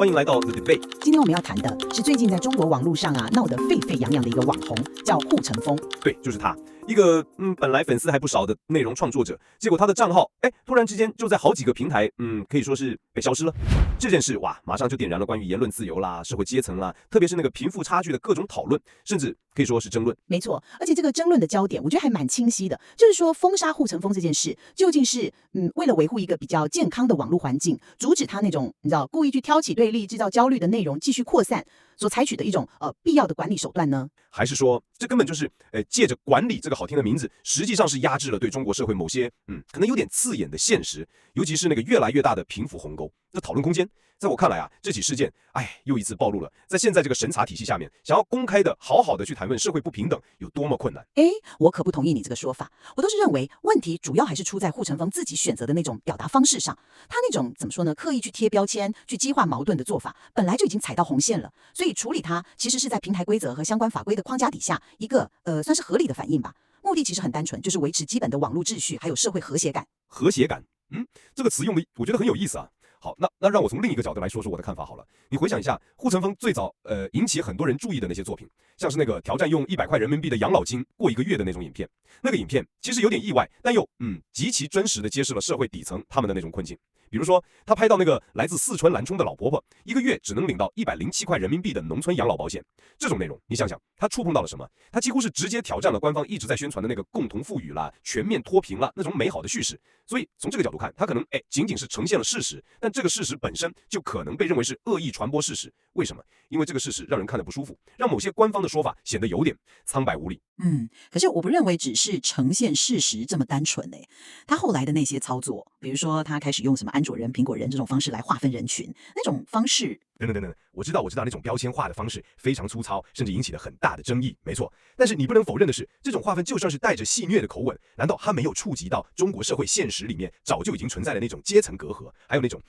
欢迎来到 The Debate。今天我们要谈的是最近在中国网络上闹得沸沸扬扬的一个网红，叫护城风。对，就是他，一个本来粉丝还不少的内容创作者，结果他的账号突然之间就在好几个平台可以说是被消失了。这件事哇，马上就点燃了关于言论自由啦、社会阶层啦，特别是那个贫富差距的各种讨论，甚至可以说是争论。没错，而且这个争论的焦点，我觉得还蛮清晰的，就是说封杀护城风这件事，究竟是为了维护一个比较健康的网络环境，阻止他那种你知道故意去挑起对立、制造焦虑的内容继续扩散，所采取的一种必要的管理手段呢？还是说这根本就是借着管理这个好听的名字，实际上是压制了对中国社会某些可能有点刺眼的现实，尤其是那个越来越大的贫富鸿沟的讨论空间。在我看来啊，这起事件又一次暴露了在现在这个审查体系下面，想要公开的好好的去谈论社会不平等有多么困难。我可不同意你这个说法，我都是认为问题主要还是出在护城风自己选择的那种表达方式上，他那种怎么说呢，刻意去贴标签、去激化矛盾的做法，本来就已经踩到红线了，所以处理它其实是在平台规则和相关法规的框架底下一个算是合理的反应吧。目的其实很单纯，就是维持基本的网络秩序还有社会和谐感。和谐感，这个词用的我觉得很有意思啊。好，那让我从另一个角度来说说我的看法好了。你回想一下，护城风最早引起很多人注意的那些作品，像是那个挑战用100块人民币的养老金过1个月的那种影片，那个影片其实有点意外，但又极其真实的揭示了社会底层他们的那种困境。比如说，他拍到那个来自四川南充的老婆婆，1个月只能领到107块人民币的农村养老保险，这种内容，你想想，他触碰到了什么？他几乎是直接挑战了官方一直在宣传的那个共同富裕啦、全面脱贫啦那种美好的叙事。所以从这个角度看，他可能仅仅是呈现了事实，但这个事实本身就可能被认为是恶意传播事实。为什么？因为这个事实让人看得不舒服，让某些官方的说法显得有点苍白无力。可是我不认为只是呈现事实这么单纯他后来的那些操作，比如说他开始用什么安卓人、苹果人这种方式来划分人群，那种方式等，我知道那种标签化的方式非常粗糙，甚至引起了很大的争议，没错。但是你不能否认的是，这种划分就算是带着戏谑的口吻，难道它没有触及到中国社会现实里面早就已经存在的那种阶层隔阂，还有那种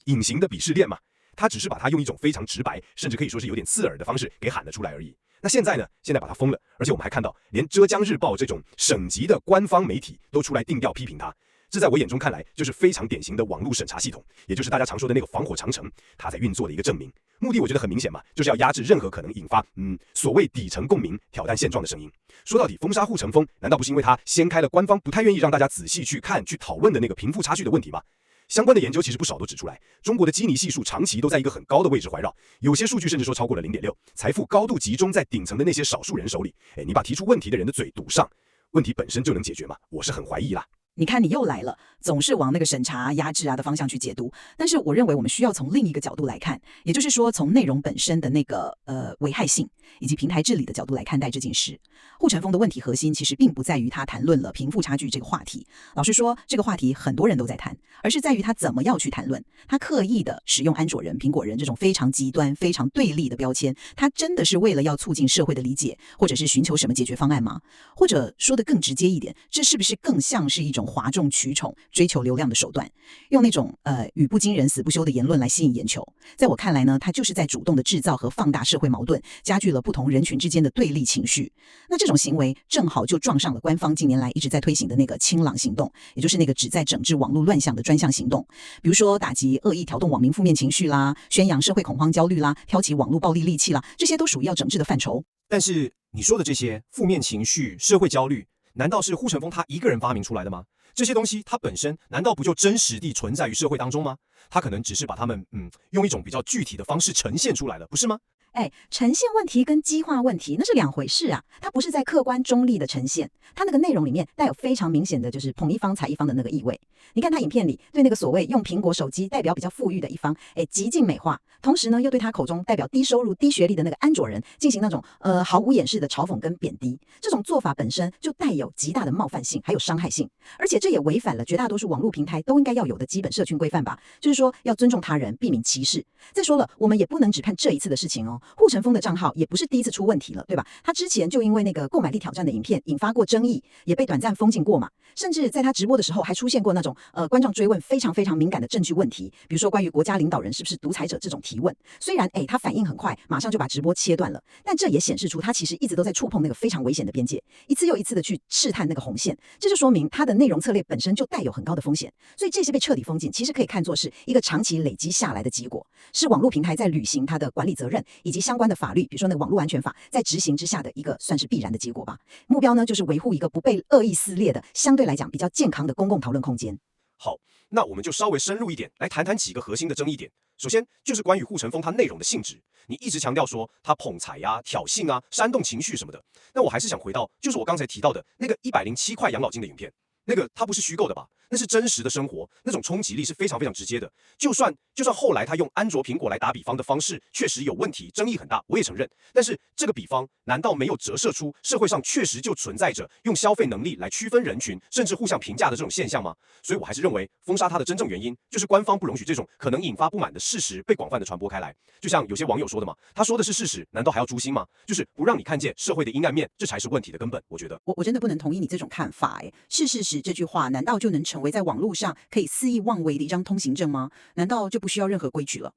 隐形的鄙视链吗？他只是把它用一种非常直白，甚至可以说是有点刺耳的方式给喊了出来而已。那现在呢？现在把它封了，而且我们还看到，连浙江日报这种省级的官方媒体都出来定调批评它。这在我眼中看来，就是非常典型的网络审查系统，也就是大家常说的那个防火长城，它在运作的一个证明。目的我觉得很明显嘛，就是要压制任何可能引发所谓底层共鸣、挑战现状的声音。说到底，封杀护城风，难道不是因为它掀开了官方不太愿意让大家仔细去看、去讨论的那个贫富差距的问题吗？相关的研究其实不少都指出来，中国的基尼系数长期都在一个很高的位置环绕，有些数据甚至说超过了0.6，财富高度集中在顶层的那些少数人手里。你把提出问题的人的嘴堵上，问题本身就能解决吗？我是很怀疑啦。你看，你又来了，总是往那个审查、压制的方向去解读。但是我认为我们需要从另一个角度来看，也就是说从内容本身的那个危害性以及平台治理的角度来看待这件事。护城风的问题核心其实并不在于他谈论了贫富差距这个话题，老实说，这个话题很多人都在谈，而是在于他怎么要去谈论。他刻意的使用安卓人、苹果人这种非常极端、非常对立的标签，他真的是为了要促进社会的理解，或者是寻求什么解决方案吗？或者说得更直接一点，这是不是更像是一种哗众取宠、追求流量的手段，用那种语不惊人死不休的言论来吸引眼球？在我看来呢，他就是在主动的制造和放大社会矛盾，加剧了不同人群之间的对立情绪。那这种行为正好就撞上了官方近年来一直在推行的那个清朗行动，也就是那个旨在整治网络乱象的专项行动，比如说打击恶意挑动网民负面情绪啦，宣扬社会恐慌焦虑啦，挑起网络暴力戾气啦，这些都属于要整治的范畴。但是你说的这些负面情绪、社会焦虑，难道是护城风他一个人发明出来的吗？这些东西它本身难道不就真实地存在于社会当中吗？他可能只是把它们用一种比较具体的方式呈现出来了，不是吗？呈现问题跟激化问题那是两回事啊，它不是在客观中立的呈现，它那个内容里面带有非常明显的就是捧一方踩一方的那个意味。你看他影片里对那个所谓用苹果手机代表比较富裕的一方极尽美化，同时呢又对他口中代表低收入低学历的那个安卓人进行那种毫无掩饰的嘲讽跟贬低，这种做法本身就带有极大的冒犯性还有伤害性，而且这也违反了绝大多数网络平台都应该要有的基本社群规范吧，就是说要尊重他人，避免歧视。再说了，我们也不能只看这一次的事情哦，护城风的账号也不是第一次出问题了，对吧？他之前就因为那个购买力挑战的影片引发过争议，也被短暂封禁过嘛。甚至在他直播的时候还出现过那种观众追问非常非常敏感的政治问题，比如说关于国家领导人是不是独裁者这种提问。虽然他反应很快，马上就把直播切断了，但这也显示出他其实一直都在触碰那个非常危险的边界，一次又一次的去试探那个红线。这就说明他的内容策略本身就带有很高的风险，所以这些被彻底封禁，其实可以看作是一个长期累积下来的结果，是网络平台在履行它的管理责任以及相关的法律，比如说那个网络安全法在执行之下的一个算是必然的结果吧。目标呢，就是维护一个不被恶意撕裂的相对来讲比较健康的公共讨论空间。好，那我们就稍微深入一点，来谈谈几个核心的争议点。首先就是关于护城风它内容的性质，你一直强调说它捧财呀、挑衅啊、煽动情绪什么的，那我还是想回到，就是我刚才提到的那个107块养老金的影片，那个它不是虚构的吧？那是真实的生活，那种冲击力是非常非常直接的。就算后来他用安卓苹果来打比方的方式确实有问题，争议很大，我也承认。但是这个比方难道没有折射出社会上确实就存在着用消费能力来区分人群，甚至互相评价的这种现象吗？所以我还是认为封杀它的真正原因就是官方不容许这种可能引发不满的事实被广泛的传播开来。就像有些网友说的嘛，他说的是事实，难道还要诛心吗？就是不让你看见社会的阴暗面，这才是问题的根本。我觉得我真的不能同意你这种看法。是事实这句话难道就能成为在网络上可以肆意妄为的一张通行证吗？难道就不需要任何规矩了？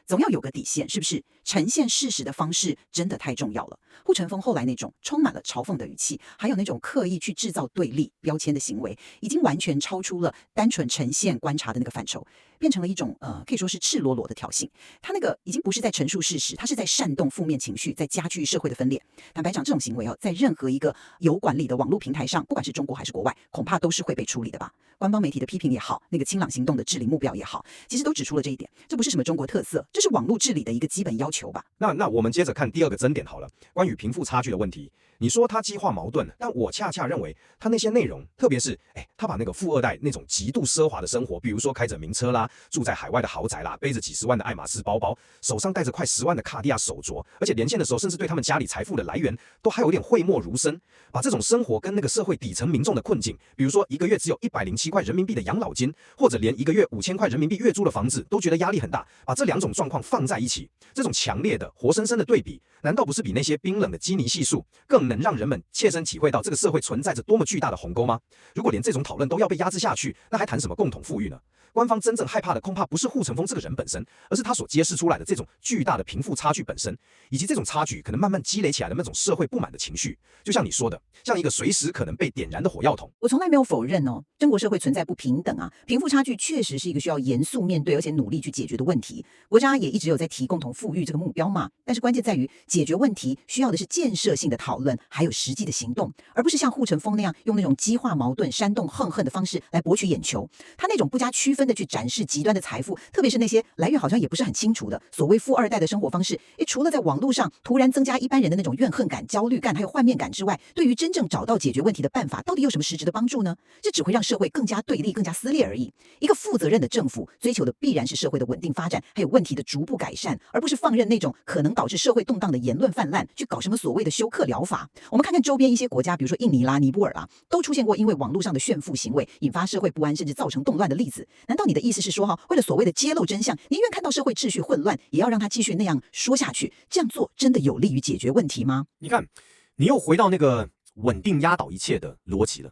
总要有个底线，是不是？呈现事实的方式真的太重要了。护城风后来那种充满了嘲讽的语气，还有那种刻意去制造对立标签的行为，已经完全超出了单纯呈现观察的那个范畴，变成了一种可以说是赤裸裸的挑衅。他那个已经不是在陈述事实，他是在煽动负面情绪，在加剧社会的分裂。坦白讲，这种行为在任何一个有管理的网络平台上，不管是中国还是国外，恐怕都是会被处理的吧。官方媒体的批评也好，那个清朗行动的治理目标也好，其实都指出了这一点。这不是什么中国特色，这是网络治理的一个基本要求吧。那我们接着看第二个争点好了，关于贫富差距的问题。你说它激化矛盾，但我恰恰认为它那些内容，特别是他把那个富二代那种极度奢华的生活，比如说开着名车啦，住在海外的豪宅啦，背着几十万的爱马仕包包，手上戴着快10万的卡地亚手镯，而且连线的时候甚至对他们家里财富的来源都还有点讳莫如深，把这种生活跟那个社会底层民众的困境，比如说一个月只有107块人民币的养老金，或者连一个月5000块人民币月租的房子都觉得压力很大，把这两种状况放在一起，这种强烈的活生生的对比，难道不是比那些冰冷的基尼系数更能让人们切身体会到这个社会存在着多么巨大的鸿沟吗？如果连这种讨论都要被压制下去，那还谈什么共同富裕呢？官方真正害怕的恐怕不是护城风这个人本身，而是他所揭示出来的这种巨大的贫富差距本身，以及这种差距可能慢慢积累起来的那种社会不满的情绪。就像你说的，像一个随时可能被点燃的火药桶。我从来没有否认中国社会存在不平等啊，贫富差距确实是一个需要严肃面对而且努力去解决的问题。国家也一直有在提共同富裕这个目标嘛，但是关键在于解决问题需要的是建设性的讨论，还有实际的行动，而不是像护城风那样用那种激化矛盾、煽动恨恨的方式来博取眼球。他那种不加区分的去展示极端的财富，特别是那些来源好像也不是很清楚的所谓富二代的生活方式，除了在网络上突然增加一般人的那种怨恨感、焦虑感还有幻灭感之外，对于真正找到解决问题的办法到底有什么实质的帮助呢？这只会让社会更加对立、更加撕裂而已。一个负责任的政府追求的必然是社会的稳定发展，还有问题的逐步改善，而不是放任那种可能导致社会动荡的言论泛滥，去搞什么所谓的休克疗法。我们看看周边一些国家，比如说印尼啦、尼泊尔啦，都出现过因为网络上的炫富行为引发社会不安，甚至造成动乱的例子。难道你的意思是说为了所谓的揭露真相，宁愿看到社会秩序混乱，也要让它继续那样说下去？这样做真的有利于解决问题吗？你看，你又回到那个稳定压倒一切的逻辑了，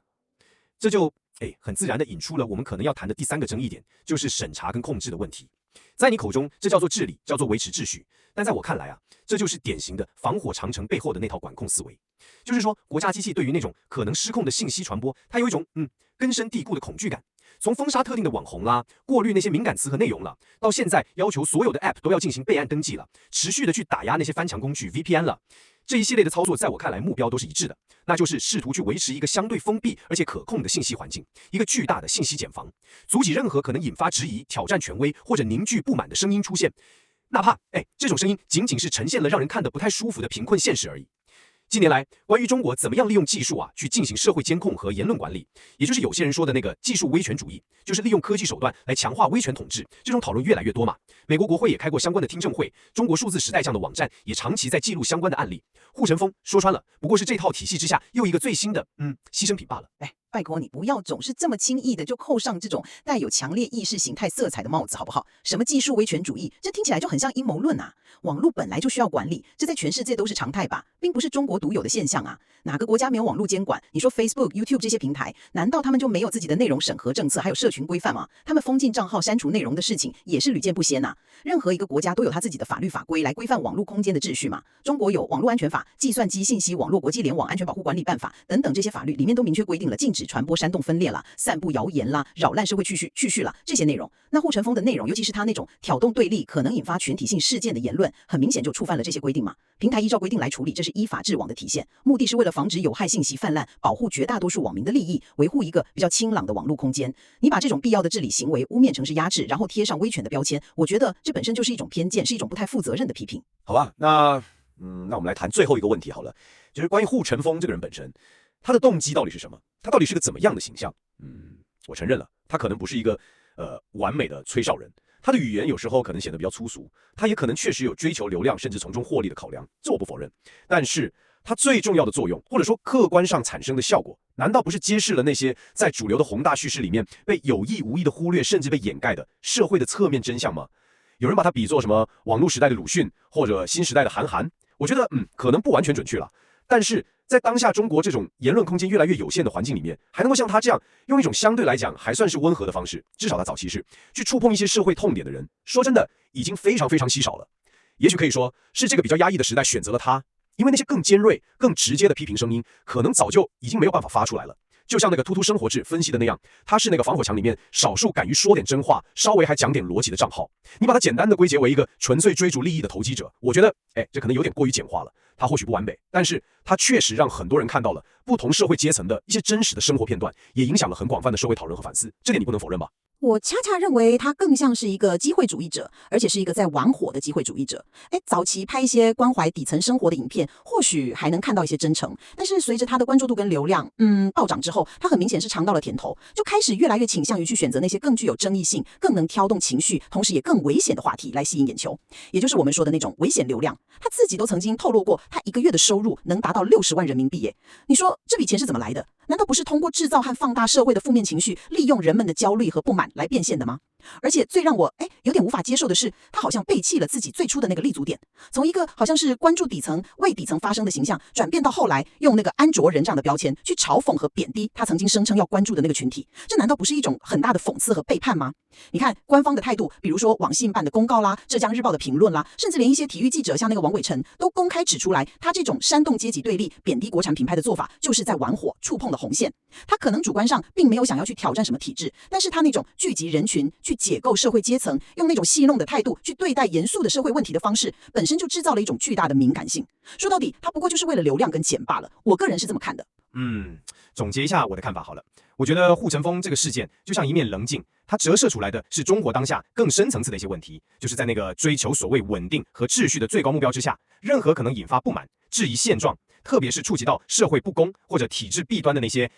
这就很自然的引出了我们可能要谈的第三个争议点，就是审查跟控制的问题。在你口中，这叫做治理，叫做维持秩序，但在我看来啊，这就是典型的防火长城背后的那套管控思维。就是说，国家机器对于那种可能失控的信息传播，它有一种根深蒂固的恐惧感。从封杀特定的网红啦，过滤那些敏感词和内容了，到现在要求所有的 App 都要进行备案登记了，持续的去打压那些翻墙工具 VPN 了，这一系列的操作，在我看来目标都是一致的，那就是试图去维持一个相对封闭而且可控的信息环境，一个巨大的信息茧房，阻止任何可能引发质疑、挑战权威或者凝聚不满的声音出现，哪怕这种声音仅仅是呈现了让人看得不太舒服的贫困现实而已。近年来，关于中国怎么样利用技术去进行社会监控和言论管理，也就是有些人说的那个技术威权主义，就是利用科技手段来强化威权统治，这种讨论越来越多嘛。美国国会也开过相关的听证会，中国数字时代这样的网站也长期在记录相关的案例。护城风说穿了，不过是这套体系之下又一个最新的牺牲品罢了。拜托你不要总是这么轻易的就扣上这种带有强烈意识形态色彩的帽子，好不好？什么技术威权主义，这听起来就很像阴谋论啊！网络本来就需要管理，这在全世界都是常态吧，并不是中国独有的现象啊！哪个国家没有网络监管？你说 Facebook、YouTube 这些平台，难道他们就没有自己的内容审核政策，还有社群规范吗？他们封禁账号、删除内容的事情也是屡见不鲜啊！任何一个国家都有他自己的法律法规来规范网络空间的秩序嘛。中国有网络安全法、计算机信息网络国际联网安全保护管理办法等等，这些法律里面都明确规定了禁止传播煽动分裂啦、散布谣言啦、扰乱社会秩序啦这些内容。那护城风的内容，尤其是他那种挑动对立、可能引发群体性事件的言论，很明显就触犯了这些规定嘛。平台依照规定来处理，这是依法治网的体现，目的是为了防止有害信息泛滥，保护绝大多数网民的利益，维护一个比较清朗的网络空间。你把这种必要的治理行为污蔑成是压制，然后贴上威权的标签，我觉得这本身就是一种偏见，是一种不太负责任的批评。好吧，那我们来谈最后一个问题好了，就是关于护城风这个人本身，他的动机到底是什么？他到底是个怎么样的形象？我承认了，他可能不是一个完美的吹哨人，他的语言有时候可能显得比较粗俗，他也可能确实有追求流量甚至从中获利的考量，这我不否认。但是它最重要的作用，或者说客观上产生的效果，难道不是揭示了那些在主流的宏大叙事里面被有意无意的忽略，甚至被掩盖的社会的侧面真相吗？有人把它比作什么网络时代的鲁迅，或者新时代的韩寒，我觉得可能不完全准确了。但是在当下中国这种言论空间越来越有限的环境里面，还能够像他这样用一种相对来讲还算是温和的方式，至少他早期是去触碰一些社会痛点的人，说真的已经非常非常稀少了。也许可以说是这个比较压抑的时代选择了他，因为那些更尖锐更直接的批评声音可能早就已经没有办法发出来了。就像那个突突生活志分析的那样，他是那个防火墙里面少数敢于说点真话，稍微还讲点逻辑的账号。你把它简单的归结为一个纯粹追逐利益的投机者，我觉得这可能有点过于简化了。他或许不完美，但是他确实让很多人看到了不同社会阶层的一些真实的生活片段，也影响了很广泛的社会讨论和反思，这点你不能否认吧？我恰恰认为他更像是一个机会主义者，而且是一个在玩火的机会主义者。早期拍一些关怀底层生活的影片，或许还能看到一些真诚，但是随着他的关注度跟流量暴涨之后，他很明显是尝到了甜头，就开始越来越倾向于去选择那些更具有争议性、更能挑动情绪，同时也更危险的话题来吸引眼球，也就是我们说的那种危险流量。他自己都曾经透露过，他一个月的收入能达到60万人民币耶！你说这笔钱是怎么来的？难道不是通过制造和放大社会的负面情绪，利用人们的焦虑和不满来变现的吗？而且最让我有点无法接受的是，他好像背弃了自己最初的那个立足点，从一个好像是关注底层、为底层发声的形象，转变到后来用那个安卓人这样的标签去嘲讽和贬低他曾经声称要关注的那个群体，这难道不是一种很大的讽刺和背叛吗？你看官方的态度，比如说网信办的公告啦、浙江日报的评论啦，甚至连一些体育记者像那个王伟成都公开指出来，他这种煽动阶级对立、贬低国产品牌的做法，就是在玩火，触碰了红线。他可能主观上并没有想要去挑战什么体制，但是他那种聚集人群、去解构社会阶层，用那种戏弄的态度去对待严肃的社会问题的方式，本身就制造了一种巨大的敏感性。说到底，他不过就是为了流量跟钱罢了。我个人是这么看的。总结一下我的看法好了。我觉得护城风这个事件就像一面棱镜，它折射出来的是中国当下更深层次的一些问题，就是在那个追求所谓稳定和秩序的最高目标之下，任何可能引发不满、质疑现状，特别是触及到社会不公或者体制弊端的那些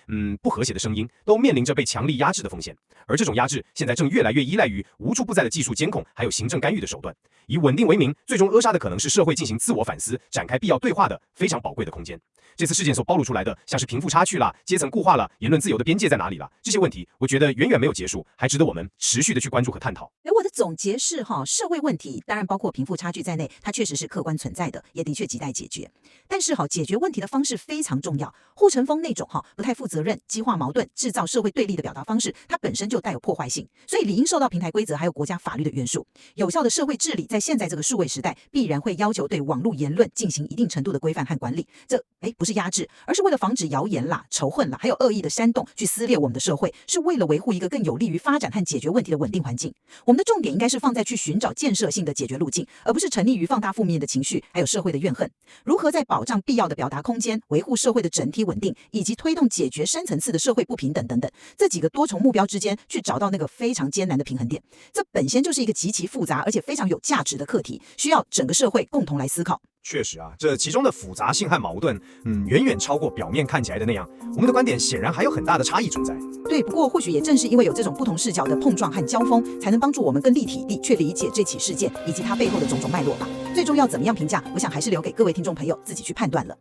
不和谐的声音，都面临着被强力压制的风险。而这种压制现在正越来越依赖于无处不在的技术监控还有行政干预的手段，以稳定为名，最终扼杀的可能是社会进行自我反思、展开必要对话的非常宝贵的空间。这次事件所暴露出来的，像是贫富差距啦、阶层固化啦、言论自由的边界在哪里啦，这些问题，我觉得远远没有结束，还值得我们持续的去关注和探讨。我的总结是社会问题当然包括贫富差距在内，它确实是客观存在的，也的确亟待解决。但是解决问题的方式非常重要。护城风那种不太负责任、激化矛盾、制造社会对立的表达方式，它本身就带有破坏性，所以理应受到平台规则还有国家法律的约束。有效的社会治理在现在这个数位时代，必然会要求对网络言论进行一定程度的规范和管理。这不是压制，而是为了防止谣言啦、仇恨啦，还有恶意的煽动去撕裂我们的社会，是为了维护一个更有利于发展和解决问题的稳定环境。我们的重点应该是放在去寻找建设性的解决路径，而不是沉溺于放大负面的情绪，还有社会的怨恨。如何在保障必要的表达空间、维护社会的整体稳定，以及推动解决深层次的社会不平等等等这几个多重目标之间去找到那个非常艰难的平衡点，这本身就是一个极其复杂而且非常有价值的课题，需要整个社会共同来思考。确实啊，这其中的复杂性和矛盾，远远超过表面看起来的那样。我们的观点显然还有很大的差异存在。对，不过或许也正是因为有这种不同视角的碰撞和交锋，才能帮助我们更立体地去理解这起事件以及它背后的种种脉络吧。最终要怎么样评价，我想还是留给各位听众朋友自己去判断了。